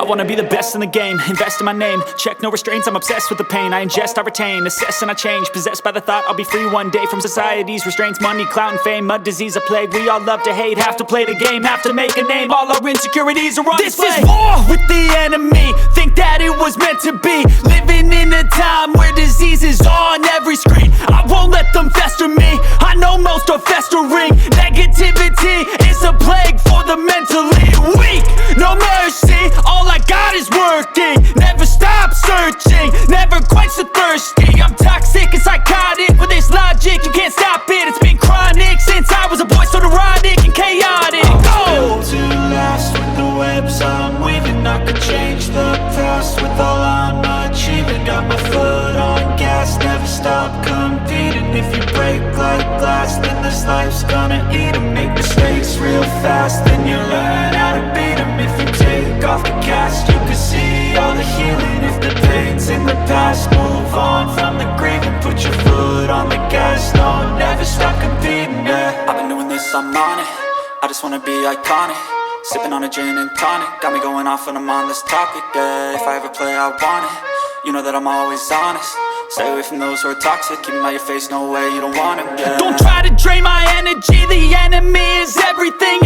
I wanna be the best in the game, invest in my name. Check no restraints, I'm obsessed with the pain. I ingest, I retain, assess and I change. Possessed by the thought I'll be free one day from society's restraints. Money, clout and fame, mud, disease, a plague. We all love to hate, have to play the game, have to make a name. All our insecurities are on display. This is war with the enemy, think that it was meant to be. Living in a time where disease is on every screen. I won't let them fester me, I know most are festering. Negativity is a plague for the mentally weak. No mercy, all I got is working. Never stop searching, never quite so thirsty. I'm toxic and psychotic with this logic, you can't stop it. It's been chronic since I was a boy, so neurotic and chaotic. I'm built to last with the webs I'm weaving. I could change the past with all I'm achieving. Got my foot on gas, never stop competing. If you break like glass, then this life's gonna eat 'em. Make mistakes real fast, then you learn how to beat 'em. If you take off the cast, you can see all the healing. If the pain's in the past, move on from the grave and put your foot on the gas. No, never stop competing, yeah. I've been doing this, I'm on it. I just wanna be iconic. Sipping on a gin and tonic, got me going off when I'm on this topic, yeah. If I ever play, I want it. You know that I'm always honest. Stay away from those who are toxic. Keep 'em out your face, no way, you don't want 'em, yeah. Don't try to drain my energy, the enemy is everything